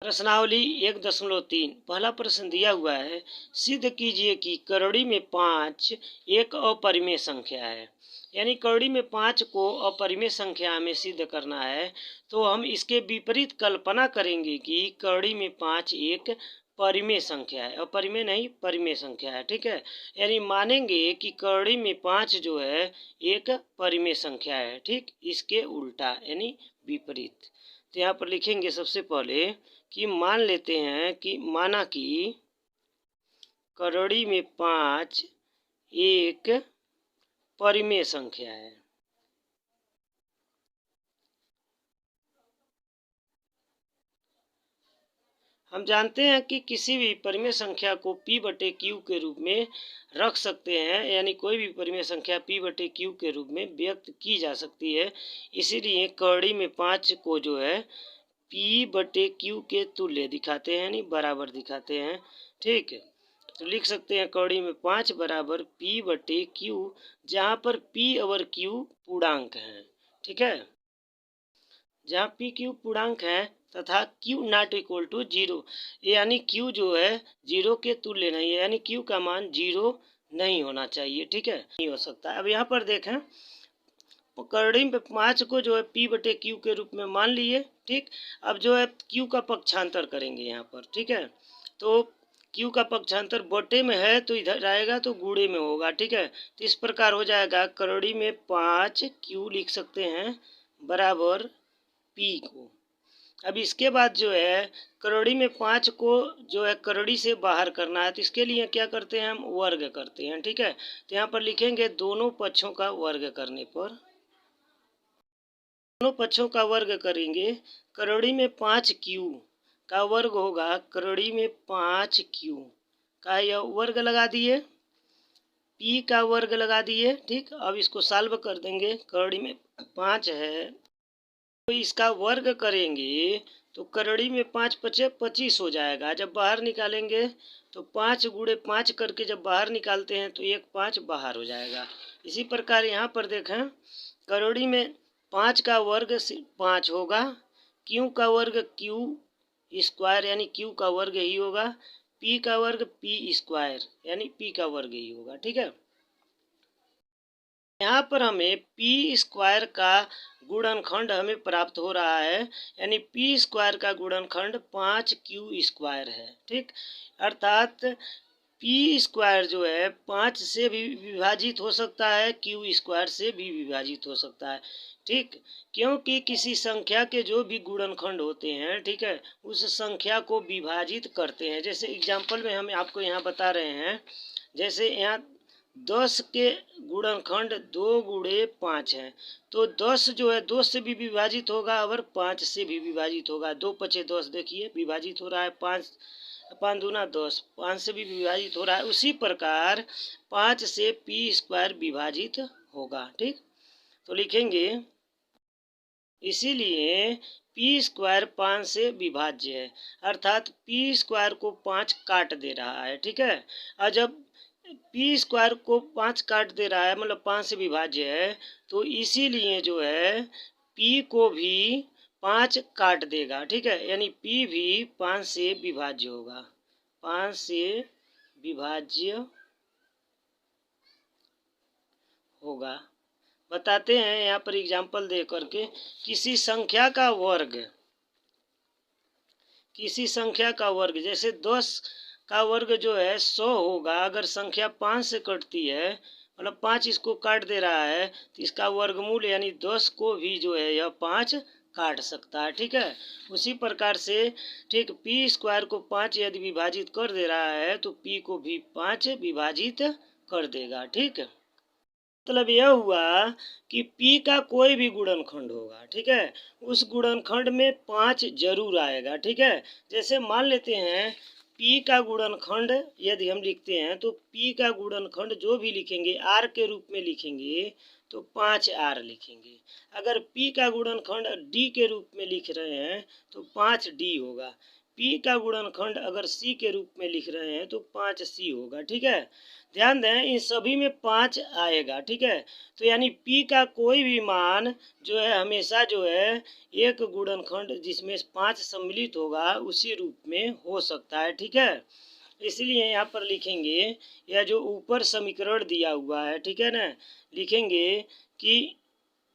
प्रश्नावली 1.3 पहला प्रश्न दिया हुआ है, सिद्ध कीजिए कि करोड़ी में 5 एक अपरिमेय संख्या है। यानी करोड़ी में 5 को अपरिमेय संख्या में सिद्ध करना है, तो हम इसके विपरीत कल्पना करेंगे कि करोड़ी में 5 एक परिमेय संख्या है, अपरिमेय नहीं परिमेय संख्या है। ठीक है, यानी मानेंगे कि करोड़ी में 5 जो है एक परिमेय संख्या है। ठीक, इसके उल्टा यानी विपरीत। तो यहाँ पर लिखेंगे सबसे पहले कि मान लेते हैं कि माना कि करोड़ी में 5 एक परिमेय संख्या है। हम जानते हैं कि किसी भी परिमेय संख्या को p/q के रूप में रख सकते हैं, यानी कोई भी परिमेय संख्या p/q के रूप में व्यक्त की जा सकती है। इसीलिए करोड़ी में 5 को जो है p/q के तुल्य दिखाते हैं, यानी बराबर दिखाते हैं। ठीक है, तो लिख सकते हैं करोड़ी में 5 बराबर p/q, जहाँ पर p और q पूर्णांक हैं। ठीक है, जहाँ p q पूर्णांक है तथा q नॉट इक्वल टू 0, यानी q जो है 0 के तुल्य नहीं है, यानी q का मान 0 नहीं होना चाहिए। ठीक है, नहीं हो सकता। अब यहाँ पर देखें, करोड़ी में 5 को जो है p/q के रूप में मान लिए। ठीक, अब जो है q का पक्षांतर करेंगे यहाँ पर। ठीक है, तो q का पक्षांतर बटे में है तो इधर आएगा तो गुणे में होगा। ठीक है, तो इस प्रकार हो जाएगा करोड़ी में 5 q लिख सकते हैं बराबर p को। अब इसके बाद जो है करोड़ी में 5 को जो है करोड़ी से बाहर करना है, तो इसके लिए क्या करते हैं, हम वर्ग करते हैं। ठीक है, तो यहाँ पर लिखेंगे दोनों पक्षों का वर्ग करने पर, दोनों पक्षों का वर्ग करेंगे, करोड़ी में 5q का वर्ग होगा करोड़ी में 5q का यह वर्ग लगा दिए, p का वर्ग लगा दिए। ठीक, अब इसको सॉल्व कर देंगे, करोड़ी में 5 है तो इसका वर्ग करेंगे तो करोड़ी में 5 पचे 25 हो जाएगा। जब बाहर निकालेंगे तो 5 गुणे 5 करके जब बाहर निकालते हैं तो 1 5 बाहर हो जाएगा। इसी प्रकार यहाँ पर देखें, करोड़ी में 5 का वर्ग 5 होगा, q का वर्ग q स्क्वायर यानी q का वर्ग ही होगा, p का वर्ग p स्क्वायर यानी p का वर्ग ही होगा। ठीक है, यहाँ पर हमें p स्क्वायर का गुणनखंड हमें प्राप्त हो रहा है, यानी p स्क्वायर का गुणनखंड 5q स्क्वायर है। ठीक, अर्थात p स्क्वायर जो है 5 से भी विभाजित हो सकता है, q स्क्वायर से भी विभाजित हो सकता है। ठीक, क्योंकि किसी संख्या के जो भी गुणनखंड होते हैं, ठीक है, उस संख्या को विभाजित करते हैं। जैसे एग्जाम्पल में हम आपको यहाँ बता रहे हैं, जैसे यहाँ 10 के गुणनखंड 2 गुणे 5 है, तो 10 जो है 2 से भी विभाजित होगा और 5 से भी विभाजित होगा। 2 पचे 10, देखिए विभाजित हो रहा है, 5 5 दूना 10, 5 से भी विभाजित हो रहा है। उसी प्रकार 5 से p स्क्वायर विभाजित होगा। ठीक, तो लिखेंगे इसीलिए p स्क्वायर 5 से विभाज्य है, अर्थात p स्क्वायर को 5 काट दे रहा है। ठीक है, और जब p स्क्वायर को 5 काट दे रहा है, मतलब 5 से विभाज्य है, तो इसीलिए जो है p को भी 5 काट देगा। ठीक है, यानी p भी 5 से विभाज्य होगा, 5 से विभाज्य होगा। बताते हैं यहाँ पर एग्जाम्पल दे करके, किसी संख्या का वर्ग, किसी संख्या का वर्ग जैसे 10 का वर्ग जो है 100 होगा। अगर संख्या 5 से कटती है, मतलब 5 इसको काट दे रहा है, तो इसका वर्गमूल यानी 10 को भी जो है यह 5 काट सकता है। ठीक है, उसी प्रकार से ठीक p स्क्वायर को 5 यदि विभाजित कर दे रहा है तो p को भी 5 विभाजित कर देगा। ठीक है, मतलब यह हुआ कि p का कोई भी गुणनखंड होगा, ठीक है, उस गुणनखंड में 5 जरूर आएगा। ठीक है, जैसे मान लेते हैं p का गुणनखंड यदि हम लिखते हैं तो p का गुणनखंड जो भी लिखेंगे r के रूप में लिखेंगे तो 5r लिखेंगे। अगर p का गुणनखंड d के रूप में लिख रहे हैं तो 5d होगा। P का गुणनखंड अगर C के रूप में लिख रहे हैं तो 5C होगा। ठीक है, ध्यान दें इन सभी में 5 आएगा। ठीक है, तो यानी P का कोई भी मान जो है हमेशा जो है एक गुणनखंड जिसमें 5 सम्मिलित होगा उसी रूप में हो सकता है। ठीक है, इसलिए यहाँ पर लिखेंगे यह जो ऊपर समीकरण दिया हुआ है, ठीक है ना, लिखेंगे कि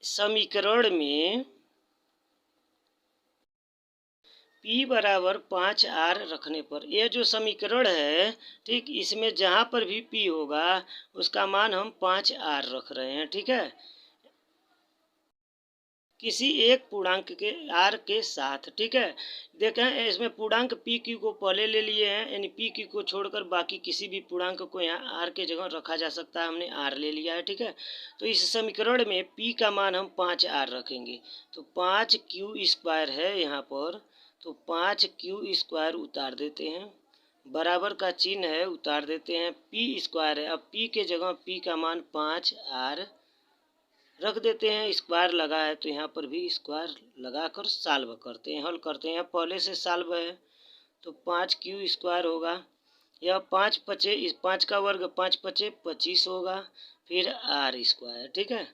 समीकरण में P बराबर 5R रखने पर, यह जो समीकरण है ठीक, इसमें जहाँ पर भी P होगा उसका मान हम 5R रख रहे हैं। ठीक है, किसी एक पूर्णांक के R के साथ। ठीक है, देखें इसमें पूर्णांक पी क्यू को पहले ले लिए हैं, यानी पी क्यू को छोड़कर बाकी किसी भी पूर्णांक को यहाँ R के जगह रखा जा सकता है, हमने R ले लिया है। ठीक है, तो इस समीकरण में P का मान हम 5R रखेंगे, तो 5Q² है यहाँ पर, तो 5Q² उतार देते हैं, बराबर का चिन्ह है उतार देते हैं, P² है, अब P के जगह P का मान 5R रख देते हैं, स्क्वायर लगा है तो यहाँ पर भी स्क्वायर लगाकर सॉल्व करते हैं, हल करते हैं। पहले से सॉल्व है तो 5Q² होगा, यह 5 पचे, इस 5 का वर्ग 5 पचे 25 होगा, फिर R²। ठीक है,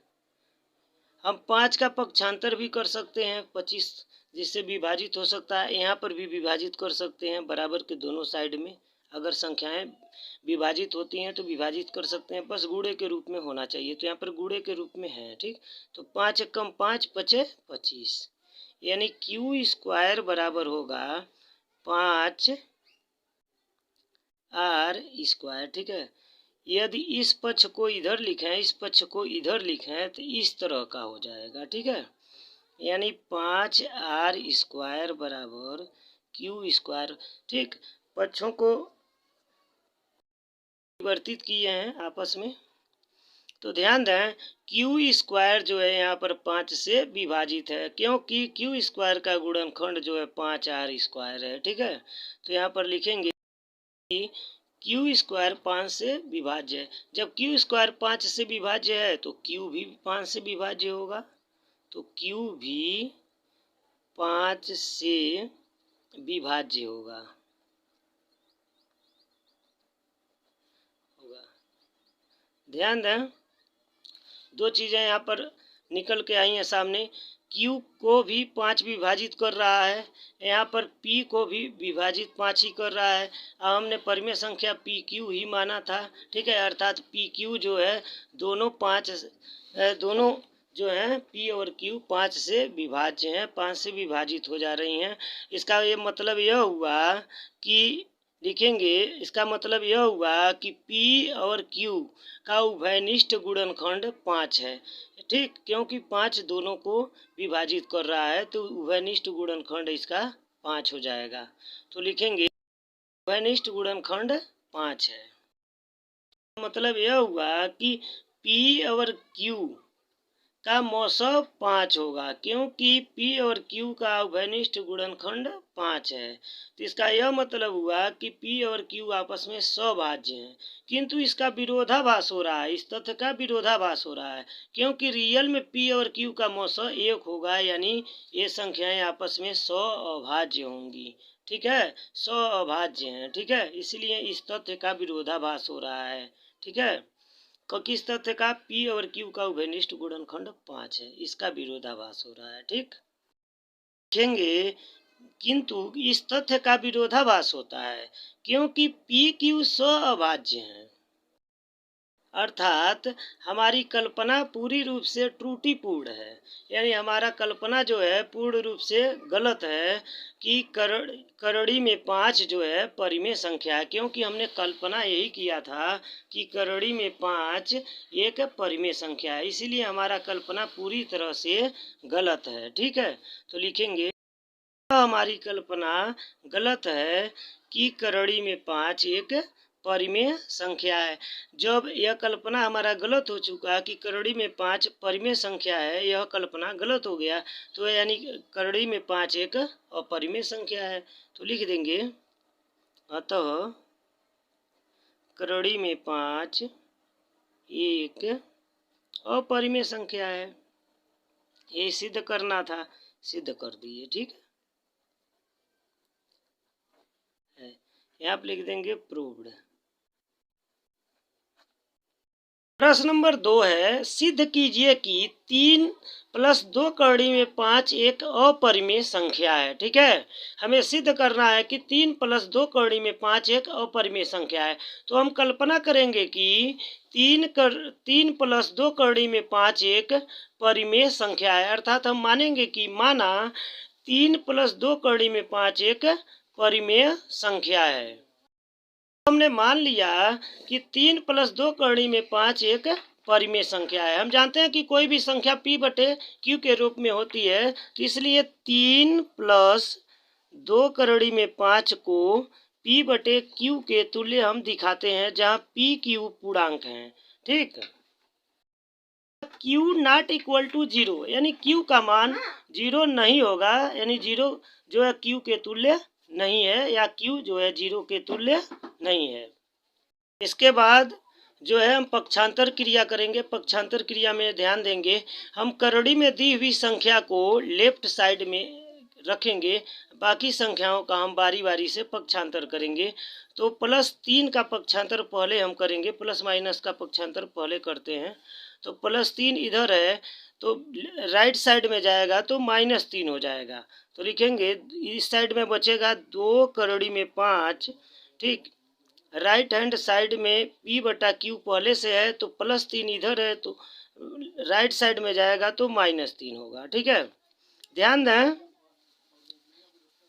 हम 5 का पक्षांतर भी कर सकते हैं 25, जिससे विभाजित हो सकता है, यहाँ पर भी विभाजित कर सकते हैं बराबर के दोनों साइड में। अगर संख्याएं विभाजित होती हैं तो विभाजित कर सकते हैं, बस गुणे के रूप में होना चाहिए, तो यहाँ पर गुणे के रूप में है। ठीक, तो 5 कम 5 पचे 25, यानी Q² बराबर होगा 5R²। ठीक है, यदि इस पक्ष को इधर लिखें, इस पक्ष को इधर लिखें तो इस तरह का हो जाएगा। ठीक है, यानी 5R² बराबर Q²। ठीक, पक्षों को परिवर्तित किए हैं आपस में, तो ध्यान दें Q² जो है यहाँ पर 5 से विभाजित है, क्योंकि Q² का गुणनखंड जो है 5R² है। ठीक है, तो यहाँ पर लिखेंगे कि Q² 5 से विभाज्य है, जब Q² 5 से विभाज्य है तो Q भी 5 से विभाज्य होगा, तो Q भी 5 से विभाज्य होगा। ध्यान दें दो चीज़ें यहाँ पर निकल के आई हैं सामने, Q को भी 5 विभाजित कर रहा है, यहाँ पर P को भी विभाजित 5 ही कर रहा है। अब हमने परिमेय संख्या PQ ही माना था। ठीक है, अर्थात PQ जो है दोनों जो है P और Q 5 से विभाज्य हैं, 5 से विभाजित हो जा रही हैं। इसका ये मतलब यह हुआ कि लिखेंगे, इसका मतलब यह हुआ कि P और Q का उभयनिष्ठ गुणनखंड 5 है। ठीक, क्योंकि 5 दोनों को विभाजित कर रहा है तो उभयनिष्ठ गुणनखंड इसका 5 हो जाएगा। तो लिखेंगे उभयनिष्ठ गुणनखंड 5 है। मतलब यह हुआ कि P और Q का मौसम 5 होगा, क्योंकि P और Q का उभयनिष्ठ गुणनखंड 5 है। तो इसका यह मतलब हुआ कि P और Q आपस में सभाज्य हैं, किंतु इसका विरोधाभास हो रहा है, इस तथ्य का विरोधाभास हो रहा है, क्योंकि रियल में P और Q का मौसम 1 होगा, यानी ये संख्याएं आपस में सभाज्य होंगी। ठीक है, सभाज्य हैं। ठीक है, इसलिए इस तथ्य का विरोधाभास हो रहा है। ठीक है, किस तथ्य का? P और Q का उभयनिष्ठ गुणनखंड 5 है, इसका विरोधाभास हो रहा है। ठीक, देखेंगे किंतु इस तथ्य का विरोधाभास होता है क्योंकि P Q सअभाज्य हैं, अर्थात हमारी कल्पना पूरी रूप से त्रुटिपूर्ण है, यानी हमारा कल्पना जो है पूर्ण रूप से गलत है कि करड़ी में 5 जो है परिमेय संख्या है, क्योंकि हमने कल्पना यही किया था कि करड़ी में 5 एक परिमेय संख्या है, इसीलिए हमारा कल्पना पूरी तरह से गलत है। ठीक है, तो लिखेंगे हमारी कल्पना गलत है कि करड़ी में 5 एक परिमेय संख्या है। जब यह कल्पना हमारा गलत हो चुका कि करड़ी में 5 परिमेय संख्या है, यह कल्पना गलत हो गया, तो यानी करड़ी में 5 एक अपरिमेय संख्या है। तो लिख देंगे अतः करड़ी में 5 एक अपरिमेय संख्या है। ये सिद्ध करना था, सिद्ध कर दिए। ठीक है, यहाँ पे लिख देंगे प्रूव्ड। प्रश्न नंबर 2 है, सिद्ध कीजिए कि 3 + 2 करड़ी में 5 एक अपरिमेय संख्या है। ठीक है, हमें सिद्ध करना है कि 3 + 2 करड़ी में 5 एक अपरिमेय संख्या है। तो हम कल्पना करेंगे कि 3 + 2 करड़ी में 5 एक परिमेय संख्या है, अर्थात हम मानेंगे कि माना 3 + 2 करड़ी में 5 एक परिमेय संख्या है। हमने मान लिया कि 3 + 2 करड़ी में 5 एक परिमेय संख्या है। हम जानते हैं कि कोई भी संख्या p/q के रूप में होती है, तो इसलिए 3 + 2 करड़ी में 5 को p/q के तुल्य हम दिखाते हैं, जहां p/q पूर्णांक हैं। ठीक, q ≠ 0, यानी q का मान 0 नहीं होगा, यानी 0 जो है q के तुल्य नहीं है, या q जो है 0 के तुल्य नहीं है। इसके बाद जो है हम पक्षांतर क्रिया करेंगे। पक्षांतर क्रिया में ध्यान देंगे, हम करड़ी में दी हुई संख्या को लेफ्ट साइड में रखेंगे, बाकी संख्याओं का हम बारी बारी से पक्षांतर करेंगे। तो +3 का पक्षांतर पहले हम करेंगे, प्लस का पक्षांतर पहले करते हैं। तो +3 इधर है, तो राइट साइड में जाएगा तो -3 हो जाएगा। तो लिखेंगे इस साइड में बचेगा 2 करड़ी में 5। ठीक, राइट हैंड साइड में p/q पहले से है, तो +3 इधर है, तो राइट साइड में जाएगा तो -3 होगा। ठीक है, ध्यान दें,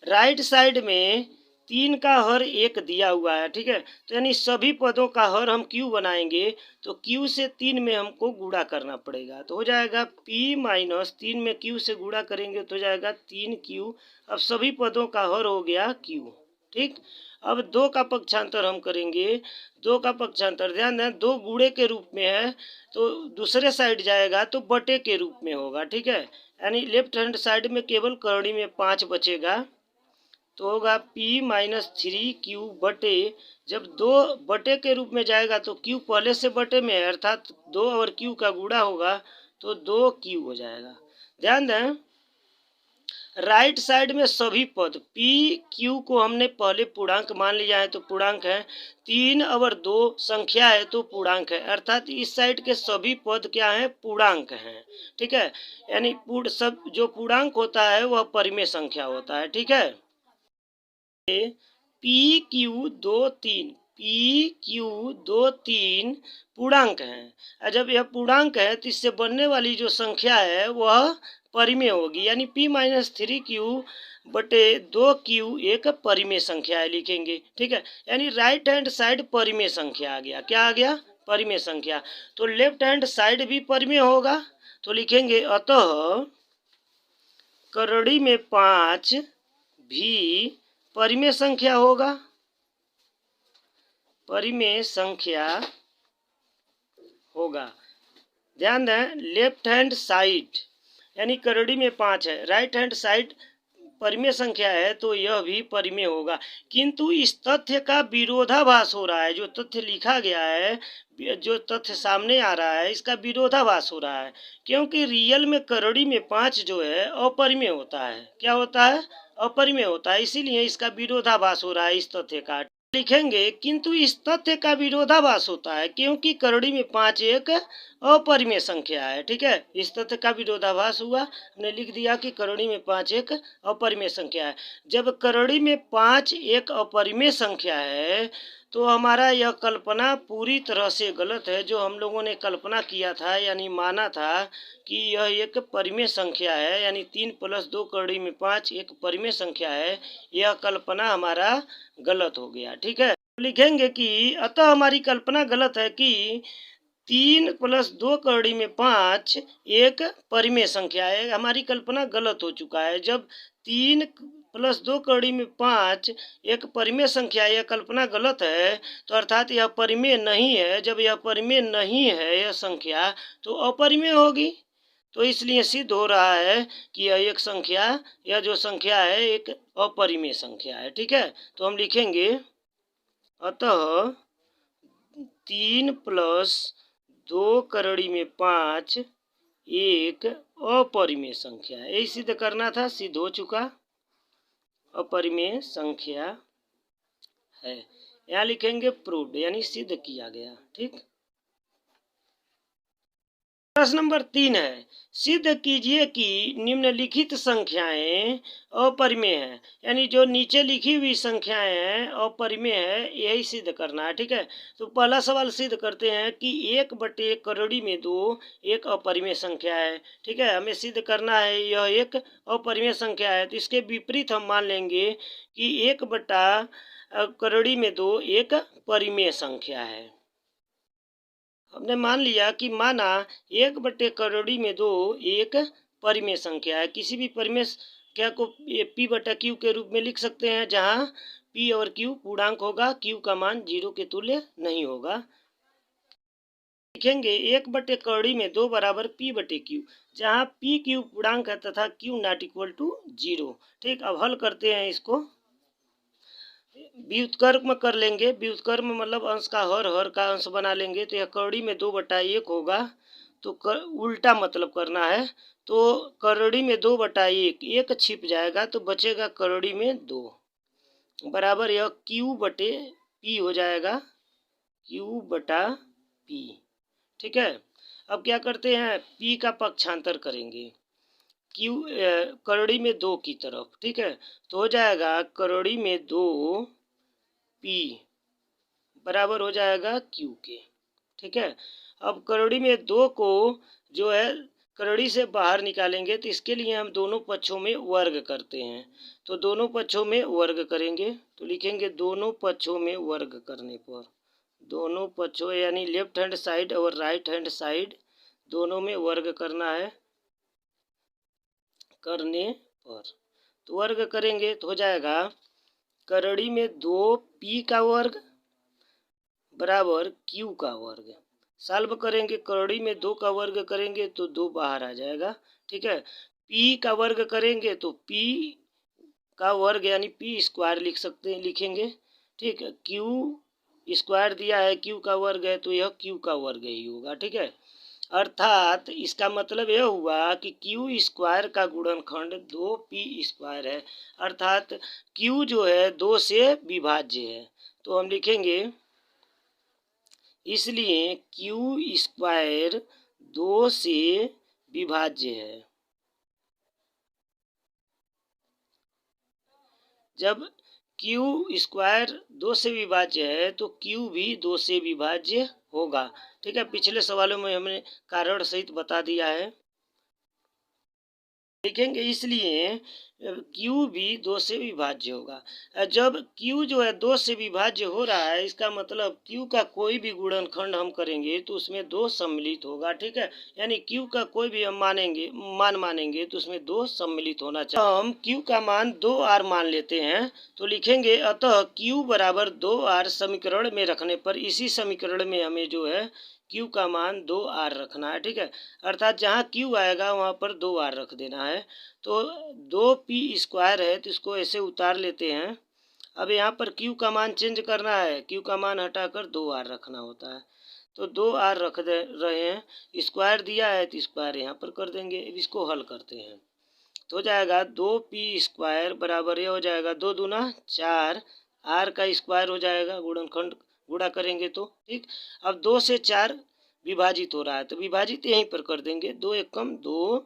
राइट साइड में 3 का हर 1 दिया हुआ है। ठीक है, तो यानी सभी पदों का हर हम q बनाएंगे, तो q से 3 में हमको गुणा करना पड़ेगा, तो हो जाएगा p - 3 में q से गुणा करेंगे तो हो जाएगा 3q। अब सभी पदों का हर हो गया q। ठीक, अब 2 का पक्षांतर हम करेंगे। 2 का पक्षांतर ध्यान दें, 2 गुणे के रूप में है, तो दूसरे साइड जाएगा तो बटे के रूप में होगा। ठीक है, यानी लेफ्ट हैंड साइड में केवल करड़ी में 5 बचेगा, तो होगा p - 3q बटे, जब 2 बटे के रूप में जाएगा तो q पहले से बटे में है, अर्थात 2 और q का गुणा होगा तो 2q हो जाएगा। ध्यान दें, राइट साइड में सभी पद p/q को हमने पहले पूर्णांक मान लिया है, तो पूर्णांक है। 3 और 2 संख्या है तो पूर्णांक है, अर्थात इस साइड के सभी पद क्या हैं, पूर्णांक हैं। ठीक है, यानी सब जो पूर्णांक होता है वह परिमेय संख्या होता है। ठीक है, p/q 2 3 p/q 2 3 पूर्णांक है, और जब यह पूर्णांक है तो इससे बनने वाली जो संख्या है वह परिमेय होगी, यानी p - 3q बटे 2q एक परिमेय संख्या है, लिखेंगे। ठीक है, यानी राइट हैंड साइड परिमेय संख्या आ गया। क्या आ गया, परिमेय संख्या। तो लेफ्ट हैंड साइड भी परिमेय होगा, तो लिखेंगे अतः करड़ी में 5 भी परिमेय संख्या होगा। परिमेय संख्या होगा। ध्यान दें, लेफ्ट हैंड साइड यानी करड़ी में 5 है, राइट हैंड साइड परिमेय संख्या है, तो यह भी परिमेय होगा। किंतु इस तथ्य का विरोधाभास हो रहा है, जो तथ्य लिखा गया है, जो तथ्य सामने आ रहा है, इसका विरोधाभास हो रहा है, क्योंकि रियल में करड़ी में 5 जो है अपरिमेय होता है। क्या होता है, अपरिमेय होता है, इसीलिए इसका विरोधाभास हो रहा है इस तथ्य का। लिखेंगे किंतु इस तथ्य का विरोधाभास होता है, क्योंकि करड़ी में 5 एक अपरिमेय संख्या है। ठीक है, इस तथ्य का विरोधाभास हुआ, हमने लिख दिया कि करड़ी में 5 एक अपरिमेय संख्या है। जब करड़ी में 5 एक अपरिमेय संख्या है, तो हमारा यह कल्पना पूरी तरह से गलत है। जो हम लोगों ने कल्पना किया था, यानी माना था कि यह एक परिमेय संख्या है, यानी 3 + 2 करड़ी में 5 एक परिमेय संख्या है, यह कल्पना हमारा गलत हो गया। ठीक है, लिखेंगे कि अतः हमारी कल्पना गलत है कि 3 + 2 करड़ी में 5 एक परिमेय संख्या है। हमारी कल्पना गलत हो चुका है। जब 3 + 2 करड़ी में 5 एक परिमेय संख्या है, यह कल्पना गलत है, तो अर्थात यह परिमेय नहीं है। जब यह परिमेय नहीं है यह संख्या, तो अपरिमेय होगी। तो इसलिए सिद्ध हो रहा है कि यह एक संख्या, यह जो संख्या है एक अपरिमेय संख्या है। ठीक है, तो हम लिखेंगे अतः 3 + 2 करड़ी में 5 एक अपरिमेय संख्या है। यही सिद्ध करना था, सिद्ध हो चुका, अपरिमेय संख्या है। यहाँ लिखेंगे प्रूव्ड यानी सिद्ध किया गया। ठीक, प्रश्न नंबर 3 है, सिद्ध कीजिए कि निम्नलिखित संख्याएं अपरिमेय है। यानी जो नीचे लिखी हुई संख्याएं हैं अपरिमेय है, यही सिद्ध करना है। ठीक है, तो पहला सवाल सिद्ध करते हैं कि 1/करोड़ी में 2 एक अपरिमेय संख्या है। ठीक है, हमें सिद्ध करना है यह एक अपरिमेय संख्या है। तो इसके विपरीत हम मान लेंगे कि 1/करोड़ी में 2 एक परिमेय संख्या है। हमने मान लिया कि माना 1/करोड़ी में 2 एक परिमेय संख्या है। किसी भी परिमेय संख्या को p/q के रूप में लिख सकते हैं, जहां p और q पूर्णांक होगा, q का मान 0 के तुल्य नहीं होगा। लिखेंगे 1/करोड़ी में 2 बराबर p/q, जहां p q पूर्णांक है तथा q नॉट इक्वल टू 0। ठीक, अब हल करते हैं इसको। व्युत्क्रम कर लेंगे। व्युत्क्रम मतलब अंश का हर का अंश बना लेंगे। तो यह करोड़ी में 2/1 होगा। तो उल्टा मतलब करना है। तो करोड़ी में 2/1 एक छिप जाएगा तो बचेगा करोड़ी में 2 बराबर यह q/p हो जाएगा, q/p। ठीक है, अब क्या करते हैं, p का पक्षांतर करेंगे करोड़ी में 2 की तरफ। ठीक है, तो हो जाएगा करोड़ी में 2 p बराबर हो जाएगा q के। ठीक है, अब करोड़ी में 2 को जो है करोड़ी से बाहर निकालेंगे, तो इसके लिए हम दोनों पक्षों में वर्ग करते हैं। तो दोनों पक्षों में वर्ग करेंगे तो लिखेंगे दोनों पक्षों में वर्ग करने पर, दोनों पक्षों यानी लेफ्ट हैंड साइड और राइट हैंड साइड दोनों में वर्ग करना है। करने पर तो वर्ग करेंगे तो हो जाएगा करोड़ी में 2p का वर्ग बराबर q का वर्ग। सॉल्व करेंगे, करोड़ी में 2 का वर्ग करेंगे तो 2 बाहर आ जाएगा। ठीक है, p का वर्ग करेंगे तो p का वर्ग यानी p स्क्वायर लिख सकते हैं, लिखेंगे। ठीक है, q स्क्वायर दिया है, q का वर्ग है तो यह q का वर्ग ही होगा। ठीक है, अर्थात इसका मतलब यह हुआ कि q स्क्वायर का गुणनखंड 2p स्क्वायर है। अर्थात q जो है 2 से विभाज्य है। तो हम लिखेंगे इसलिए q स्क्वायर 2 से विभाज्य है। जब q स्क्वायर 2 से विभाज्य है तो q भी 2 से विभाज्य होगा। ठीक है, पिछले सवालों में हमने कारण सहित बता दिया है। लिखेंगे इसलिए q भी 2 से विभाज्य होगा। जब q जो है 2 से विभाज्य हो रहा है, इसका मतलब q का कोई भी गुणनखंड हम करेंगे तो उसमें 2 सम्मिलित होगा। ठीक है, यानी q का कोई भी हम मानेंगे तो उसमें 2 सम्मिलित होना चाहिए। हम q का मान 2r मान लेते हैं तो लिखेंगे अतः q बराबर 2r समीकरण में रखने पर इसी समीकरण में हमें जो है q का मान 2r रखना है। ठीक है, अर्थात जहाँ q आएगा वहाँ पर 2r रख देना है। तो 2p स्क्वायर है तो इसको ऐसे उतार लेते हैं। अब यहाँ पर q का मान चेंज करना है, q का मान हटाकर 2r रखना होता है। तो 2r रख दे रहे हैं, स्क्वायर दिया है तो स्क्वायर यहाँ पर कर देंगे। अब इसको हल करते हैं तो हो जाएगा 2p स्क्वायर बराबर ये हो जाएगा 2 दूना 4, r का स्क्वायर हो जाएगा, गुणनखंड गुणा करेंगे तो। ठीक, अब 2 से 4 विभाजित हो रहा है तो विभाजित यहीं पर कर देंगे, 2 एकम 2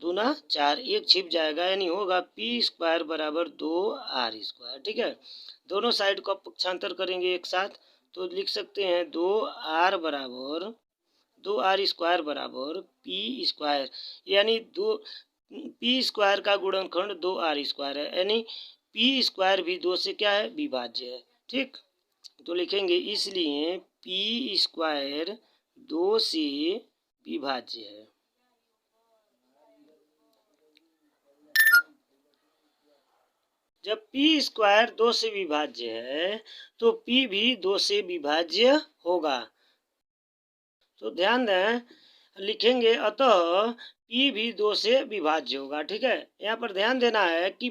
दूना 4, एक छिप जाएगा यानी होगा p स्क्वायर बराबर 2r स्क्वायर। ठीक है, दोनों साइड का पक्षांतर करेंगे एक साथ तो लिख सकते हैं 2r बराबर 2r स्क्वायर बराबर p स्क्वायर, यानी p स्क्वायर का गुणनखंड 2r स्क्वायर है, यानी p स्क्वायर भी 2 से क्या है विभाज्य है। ठीक, तो लिखेंगे इसलिए p स्क्वायर 2 से विभाज्य है। जब p स्क्वायर 2 से विभाज्य है तो p भी 2 से विभाज्य होगा। तो ध्यान दें, लिखेंगे अतः p भी 2 से विभाज्य होगा। ठीक है, यहाँ पर ध्यान देना है कि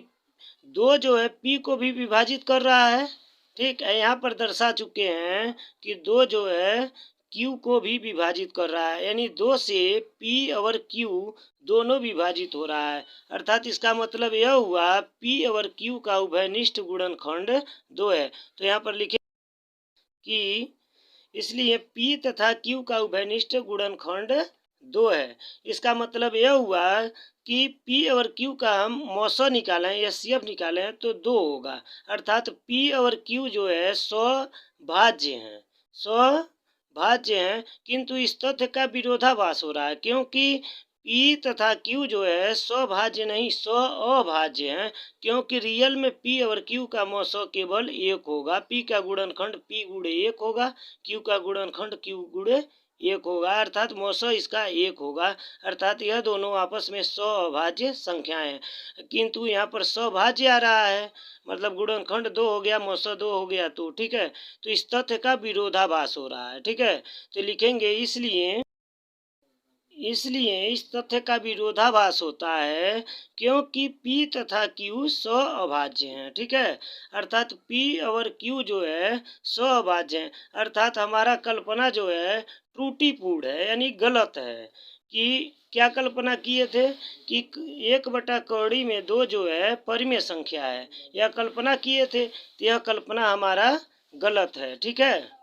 2 जो है p को भी विभाजित कर रहा है। ठीक है, यहाँ पर दर्शा चुके हैं कि 2 जो है Q को भी विभाजित कर रहा है, यानी 2 से P और Q दोनों विभाजित हो रहा है। अर्थात इसका मतलब यह हुआ P और Q का उभयनिष्ठ गुणनखंड 2 है। तो यहाँ पर लिखे कि इसलिए P तथा Q का उभयनिष्ठ गुणनखंड 2 है। इसका मतलब यह हुआ कि P और Q का हम मौसा निकालें या CF निकालें तो 2 होगा। अर्थात P और Q जो है स्वभाज्य हैं, स्वभाज्य हैं, किंतु इस तथ्य का विरोधाभास हो रहा है, क्योंकि P तथा Q जो है स्वभाज्य नहीं स्व अभाज्य हैं, क्योंकि रियल में P और Q का मौसा केवल 1 होगा। P का गुणनखंड P गुणे 1 होगा, Q का गुणनखंड Q गुणे 1 होगा, अर्थात मौसा इसका 1 होगा। अर्थात यह दोनों आपस में स्वभाज्य संख्याएं हैं, किंतु यहाँ पर स्वभाज्य आ रहा है, मतलब गुणनखंड 2 हो गया, मौसा 2 हो गया, तो ठीक है। तो इस तथ्य का विरोधाभास हो रहा है, ठीक है। तो लिखेंगे इसलिए इस तथ्य का विरोधाभास होता है क्योंकि P तथा Q स्वअभाज्य हैं, ठीक है। अर्थात P और Q जो है स्वअभाज्य हैं, अर्थात हमारा कल्पना जो है त्रुटिपूर्ण है, यानी गलत है। कि क्या कल्पना किए थे कि 1/2 में 2 जो है परिमेय संख्या है, यह कल्पना किए थे, तो यह कल्पना हमारा गलत है, ठीक है।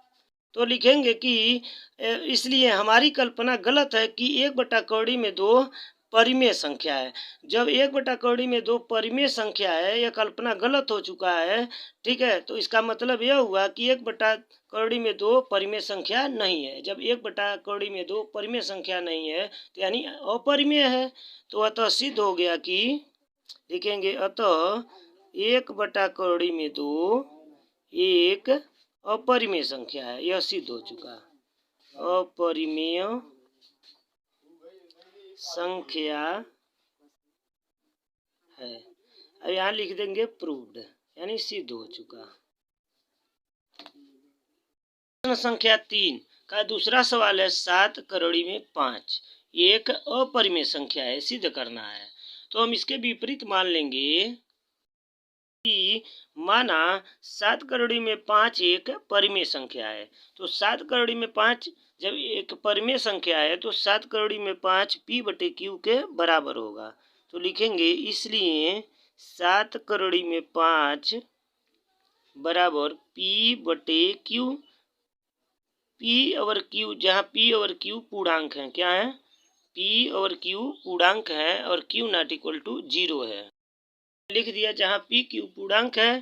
तो लिखेंगे कि इसलिए हमारी कल्पना गलत है कि 1/2 में 2 परिमेय संख्या है। जब 1/2 में 2 परिमेय संख्या है, यह कल्पना गलत हो चुका है, ठीक है। तो इसका मतलब यह हुआ कि 1/2 में 2 परिमेय संख्या नहीं है। जब 1/2 में 2 परिमेय संख्या नहीं है, तो यानी अपरिमेय है। तो अतः सिद्ध हो गया कि लिखेंगे अतः 1/2 में 2 एक अपरिमेय संख्या है, यह सिद्ध हो चुका। अपरिमेय संख्या है। अब यहाँ लिख देंगे प्रूव्ड, यानी सिद्ध हो चुका। प्रश्न संख्या 3 का दूसरा सवाल है 7 करोड़ी में 5 एक अपरिमेय संख्या है, सिद्ध करना है। तो हम इसके विपरीत मान लेंगे कि माना 7 करोड़ी में 5 एक परिमेय संख्या है। तो 7 करोड़ी में 5 जब एक परिमेय संख्या है तो 7 करोड़ी में 5 P/Q के बराबर होगा। तो लिखेंगे इसलिए 7 करोड़ी में 5 बराबर P/Q। P और Q, जहाँ P और Q पूर्णांक हैं, क्या है? P और Q पूर्णांक है और Q नॉट इक्वल टू 0 है। लिख दिया जहाँ P Q पूर्णांक है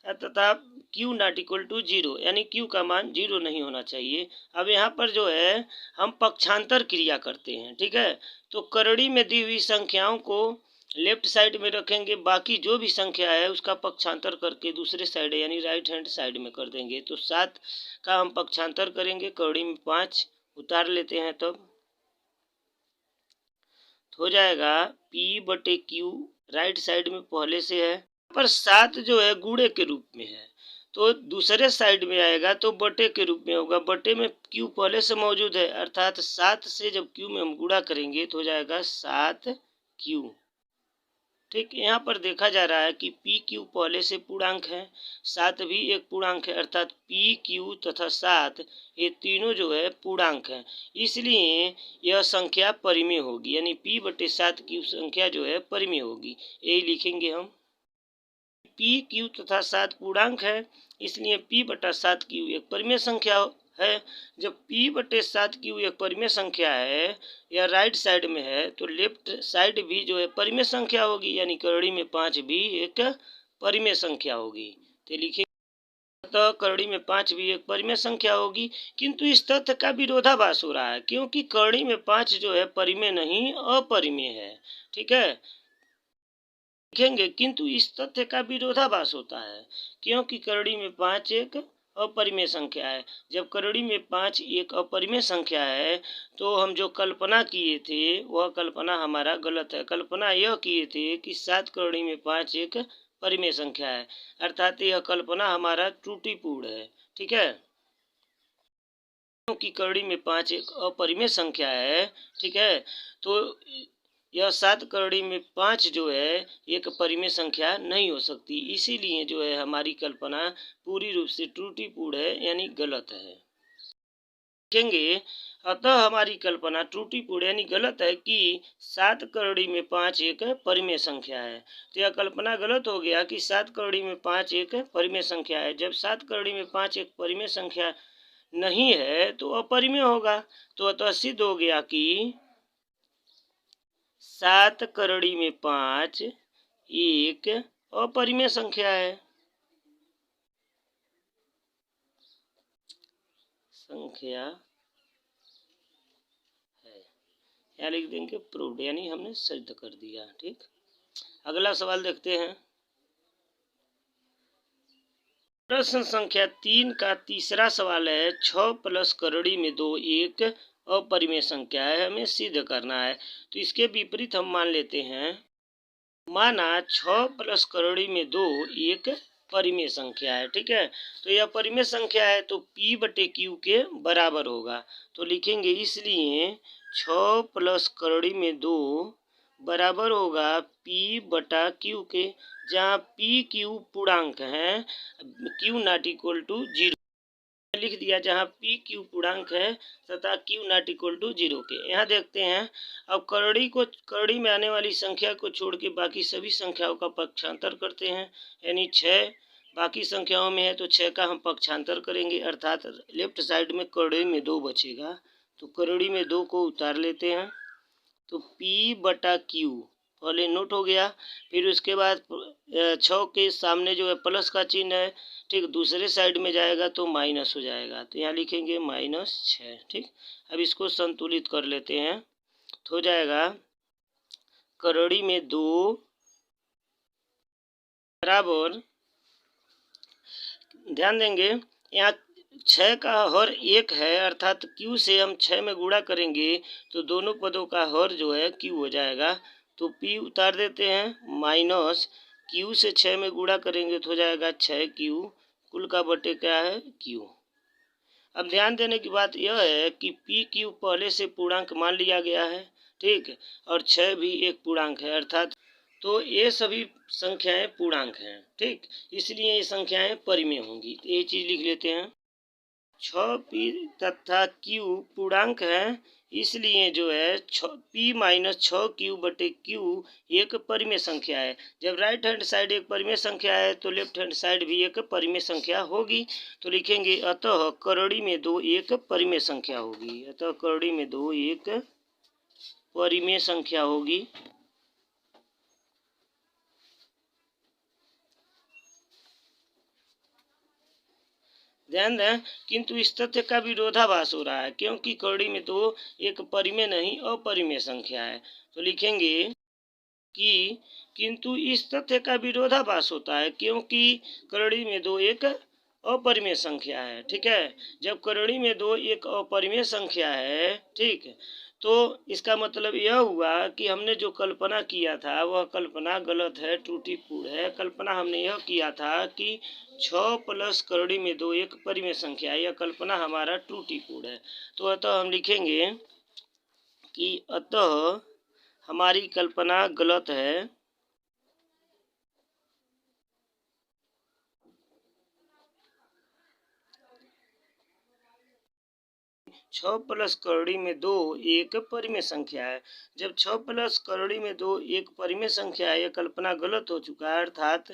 तथा Q नॉट इक्वल टू 0, यानी Q का मान 0 नहीं होना चाहिए। अब यहाँ पर जो है हम पक्षांतर क्रिया करते हैं, ठीक है। तो करड़ी में दी हुई संख्याओं को लेफ्ट साइड में रखेंगे, बाकी जो भी संख्या है उसका पक्षांतर करके दूसरे साइड यानी राइट हैंड साइड में कर देंगे। तो 7 का हम पक्षांतर करेंगे, करड़ी में 5 उतार लेते हैं, तब हो जाएगा P/Q राइट साइड में पहले से है, पर 7 जो है गुणे के रूप में है, तो दूसरे साइड में आएगा तो बटे के रूप में होगा। बटे में Q पहले से मौजूद है, अर्थात 7 से जब Q में हम गुणा करेंगे तो हो जाएगा 7Q। ठीक, यहाँ पर देखा जा रहा है कि PQ पहले से पूर्णांक है, 7 भी एक पूर्णांक है, अर्थात PQ तथा 7 ये तीनों जो है पूर्णांक हैं, इसलिए यह संख्या परिमेय होगी, यानी P/7Q संख्या जो है परिमेय होगी। यही लिखेंगे हम। PQ तथा 7 पूर्णांक है, इसलिए P/7Q एक परिमेय संख्या है। जब P/7Q एक परिमेय संख्या है या राइट साइड में है तो लेफ्ट साइड भी जो है परिमेय संख्या होगी, यानी करड़ी में 5 भी एक परिमेय संख्या होगी। तो लिखिए तो करड़ी में 5 भी एक परिमेय संख्या होगी, किंतु इस तथ्य का विरोधाभास हो रहा है क्योंकि करड़ी में 5 जो है परिमेय नहीं अपरिमेय है, ठीक है। लिखेंगे किंतु इस तथ्य का विरोधाभास होता है क्योंकि करड़ी में 5 एक अपरिमेय संख्या है। जब करड़ी में 5 एक अपरिमेय संख्या है तो हम जो कल्पना किए थे वह कल्पना हमारा गलत है। कल्पना यह किए थे कि 7 करड़ी में 5 एक परिमेय संख्या है, अर्थात यह कल्पना हमारा त्रुटिपूर्ण है, ठीक है, क्योंकि करड़ी में 5 एक अपरिमेय संख्या है, ठीक है। तो यह 7 करड़ी में 5 जो है एक परिमेय संख्या नहीं हो सकती, इसीलिए जो है हमारी कल्पना पूरी रूप से त्रुटिपूर्ण है, यानी गलत है। लिखेंगे अतः हमारी कल्पना त्रुटिपूर्ण यानी गलत है कि 7 करोड़ी में 5 एक परिमेय संख्या है। तो यह कल्पना गलत हो गया कि 7 करोड़ी में 5 एक परिमेय संख्या है। जब 7 करोड़ी में 5 एक परिमेय संख्या नहीं है तो अपरिमेय होगा। तो अतः सिद्ध हो गया कि 7 करोड़ी में 5 एक अपरिमेय संख्या है। यहाँ लिख देंगे प्रूव्ड, यानी हमने सिद्ध कर दिया। ठीक, अगला सवाल देखते हैं। प्रश्न संख्या 3 का तीसरा सवाल है 6 प्लस करोड़ी में 2 एक अपरिमेय संख्या है, हमें सिद्ध करना है। तो इसके विपरीत हम मान लेते हैं, माना 6 प्लस करोड़ी में 2 एक परिमेय संख्या है। ठीक है, तो यह परिमेय संख्या है तो P बटे Q के बराबर होगा। तो लिखेंगे इसलिए 6 प्लस करोड़ी में 2 बराबर होगा P बटा Q के, जहाँ P Q पूर्णांक है, Q नॉट इक्वल टू 0 लिख दिया, जहाँ P Q पूर्णांक है तथा Q नॉट इक्वल टू 0 के। यहाँ देखते हैं, अब करोड़ी में आने वाली संख्या को छोड़ के बाकी सभी संख्याओं का पक्षांतर करते हैं, यानी 6 बाकी संख्याओं में है तो 6 का हम पक्षांतर करेंगे, अर्थात लेफ्ट साइड में करोड़ी में 2 बचेगा। तो करोड़ी में 2 को उतार लेते हैं, तो P बटा Q पहले नोट हो गया। फिर उसके बाद 6 के सामने जो है प्लस का चिन्ह है, ठीक, दूसरे साइड में जाएगा तो माइनस हो जाएगा। तो यहाँ लिखेंगे -6। ठीक, अब इसको संतुलित कर लेते हैं, तो हो जाएगा करोड़ी में 2 बराबर, ध्यान देंगे यहाँ 6 का हर 1 है, अर्थात Q से हम 6 में गुणा करेंगे तो दोनों पदों का हर जो है Q हो जाएगा। तो P उतार देते हैं, माइनस Q से 6 में गुणा करेंगे तो हो जाएगा 6Q, कुल का बटे क्या है Q। अब ध्यान देने की बात यह है कि P Q पहले से पूर्णांक मान लिया गया है, ठीक, और 6 भी एक पूर्णांक है, अर्थात तो ये सभी संख्याएं पूर्णांक हैं। ठीक, इसलिए ये संख्याएं परिमेय होंगी। तो ये चीज लिख लेते हैं, 6P तथा Q पूर्णांक है, इसलिए जो है P माइनस 6Q बटे Q एक परिमेय संख्या है। जब राइट हैंड साइड एक परिमेय संख्या है तो लेफ्ट हैंड साइड भी एक परिमेय संख्या होगी। तो लिखेंगे अतः करोड़ी में 2 एक परिमेय संख्या होगी। अतः करोड़ी में 2 एक परिमेय संख्या होगी। ध्यान दें, किंतु इस तथ्य का विरोधाभास हो रहा है, क्योंकि करोड़ी में 2 एक परिमेय नहीं अपरिमेय संख्या है। तो लिखेंगे कि किंतु इस तथ्य का विरोधाभास होता है, क्योंकि करोड़ी में 2 एक अपरिमेय संख्या है। ठीक है, जब करोड़ी में 2 एक अपरिमेय संख्या है, ठीक, तो इसका मतलब यह हुआ कि हमने जो कल्पना किया था वह कल्पना गलत है, त्रुटिपूर्ण है। कल्पना हमने यह किया था कि 6 प्लस करोड़ी में 2 एक परिमेय संख्या है, यह कल्पना हमारा त्रुटिपूर्ण है। तो अतः हम लिखेंगे कि अतः हमारी कल्पना गलत है, 6 प्लस करोड़ी में 2 एक परिमेय संख्या है। जब 6 प्लस करोड़ी में 2 एक परिमेय संख्या है, यह कल्पना गलत हो चुका है, अर्थात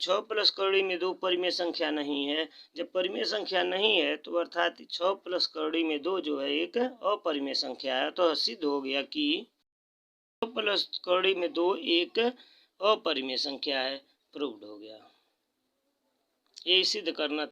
6 प्लस करोड़ी में 2 परिमेय संख्या नहीं है। जब परिमेय संख्या नहीं है तो अर्थात 6 प्लस करोड़ी में 2 जो है एक अपरिमेय संख्या है। तो सिद्ध हो गया कि 6 प्लस करोड़ी में 2 एक अपरिमेय संख्या है, प्रूव्ड हो गया। ये सिद्ध करना